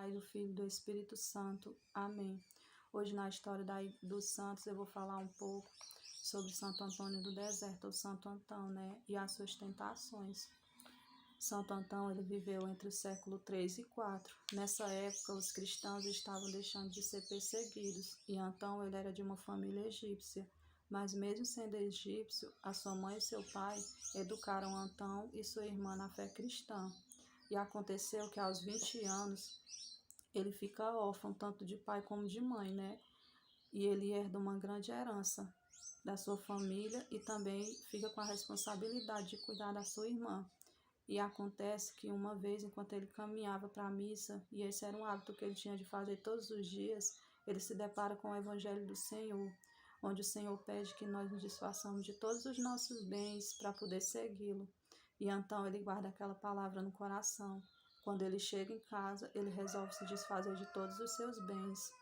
Pai, do Filho e do Espírito Santo. Amém. Hoje na história dos santos eu vou falar um pouco sobre Santo Antônio do Deserto, ou Santo Antão, né? E as suas tentações. Santo Antão, ele viveu entre o século 3 e 4. Nessa época, os cristãos estavam deixando de ser perseguidos, e Antão, ele era de uma família egípcia. Mas mesmo sendo egípcio, a sua mãe e seu pai educaram Antão e sua irmã na fé cristã. E aconteceu que aos 20 anos, ele fica órfão, tanto de pai como de mãe, né? E ele herda uma grande herança da sua família e também fica com a responsabilidade de cuidar da sua irmã. E acontece que uma vez, enquanto ele caminhava para a missa, e esse era um hábito que ele tinha de fazer todos os dias, ele se depara com o Evangelho do Senhor, onde o Senhor pede que nós nos desfaçamos de todos os nossos bens para poder segui-lo. E então ele guarda aquela palavra no coração. Quando ele chega em casa, ele resolve se desfazer de todos os seus bens.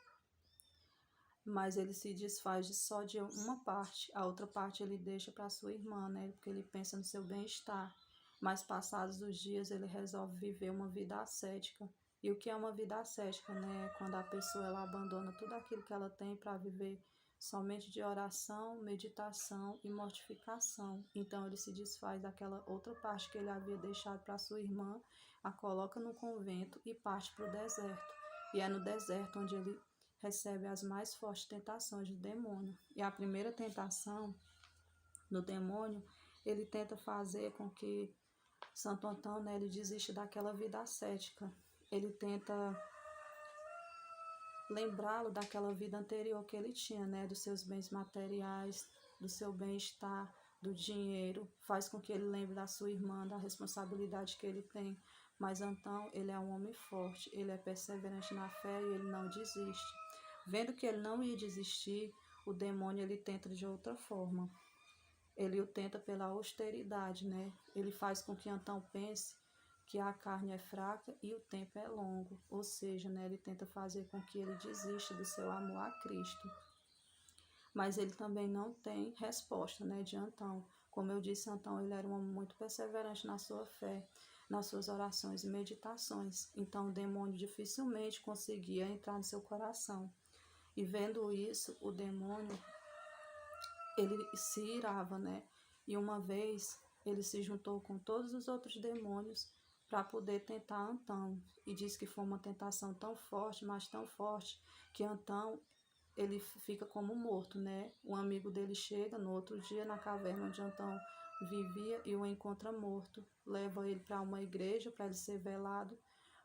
Mas ele se desfaz só de uma parte, a outra parte ele deixa para sua irmã, né? Porque ele pensa no seu bem-estar. Mas passados os dias, ele resolve viver uma vida ascética. E o que é uma vida ascética, né? Quando a pessoa ela abandona tudo aquilo que ela tem para viver somente de oração, meditação e mortificação. Então ele se desfaz daquela outra parte que ele havia deixado para sua irmã, a coloca no convento e parte para o deserto. E é no deserto onde ele recebe as mais fortes tentações do demônio. E a primeira tentação do demônio, ele tenta fazer com que Santo Antão, né, ele desiste daquela vida ascética. Ele tenta lembrá-lo daquela vida anterior que ele tinha, né, dos seus bens materiais, do seu bem-estar, do dinheiro, faz com que ele lembre da sua irmã, da responsabilidade que ele tem. Mas Antão, ele é um homem forte, ele é perseverante na fé e ele não desiste. Vendo que ele não ia desistir, o demônio ele tenta de outra forma. Ele o tenta pela austeridade, né? Ele faz com que Antão pense que a carne é fraca e o tempo é longo. Ou seja, né, ele tenta fazer com que ele desista do seu amor a Cristo. Mas ele também não tem resposta, né, de Antão. Como eu disse, Antão ele era um homem muito perseverante na sua fé, nas suas orações e meditações. Então o demônio dificilmente conseguia entrar no seu coração. E vendo isso, o demônio, ele se irava, né? E uma vez ele se juntou com todos os outros demônios para poder tentar Antão. E diz que foi uma tentação tão forte, mas tão forte, que Antão, ele fica como morto, né? Um amigo dele chega no outro dia na caverna onde Antão vivia e o encontra morto. Leva ele para uma igreja para ele ser velado,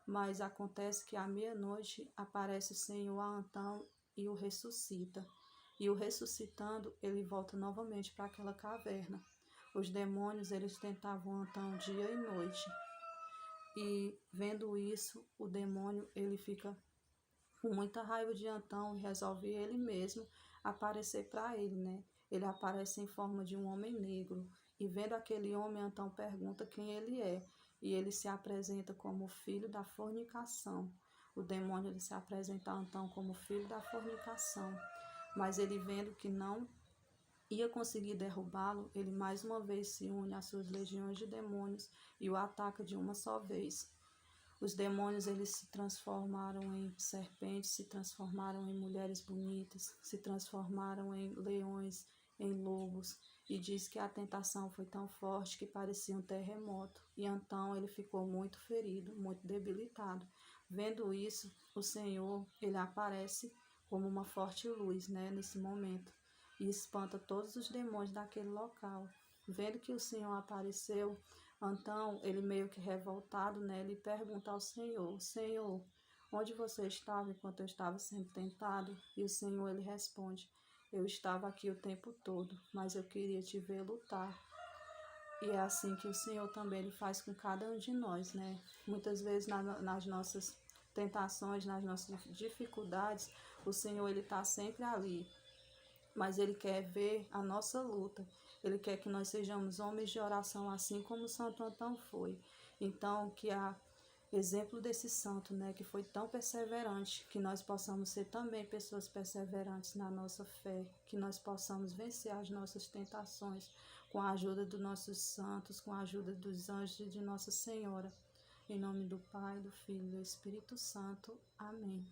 mas acontece que à meia-noite aparece o Senhor a Antão e o ressuscita. E o ressuscitando, ele volta novamente para aquela caverna. Os demônios, eles tentavam Antão dia e noite. E vendo isso, o demônio, ele fica com muita raiva de Antão e resolve ele mesmo aparecer para ele, né? Ele aparece em forma de um homem negro. E vendo aquele homem, Antão pergunta quem ele é. E ele se apresenta como filho da fornicação. O demônio ele se apresenta a Antão como filho da fornicação. Mas ele vendo que não ia conseguir derrubá-lo, ele mais uma vez se une às suas legiões de demônios e o ataca de uma só vez. Os demônios eles se transformaram em serpentes, se transformaram em mulheres bonitas, se transformaram em leões, em lobos, e diz que a tentação foi tão forte que parecia um terremoto. E então ele ficou muito ferido, muito debilitado. Vendo isso, o Senhor, ele aparece como uma forte luz, né, nesse momento, e espanta todos os demônios daquele local. Vendo que o Senhor apareceu, então ele meio que revoltado, né, ele pergunta ao Senhor: Senhor, onde você estava enquanto eu estava sendo tentado? E o Senhor ele responde: eu estava aqui o tempo todo, mas eu queria te ver lutar. E é assim que o Senhor também ele faz com cada um de nós, né? Muitas vezes nas nossas tentações, nas nossas dificuldades, o Senhor ele está sempre ali, mas ele quer ver a nossa luta. Ele quer que nós sejamos homens de oração, assim como Santo Antão foi. Então, que a exemplo desse santo, né, que foi tão perseverante, que nós possamos ser também pessoas perseverantes na nossa fé, que nós possamos vencer as nossas tentações com a ajuda dos nossos santos, com a ajuda dos anjos e de Nossa Senhora. Em nome do Pai, do Filho e do Espírito Santo. Amém.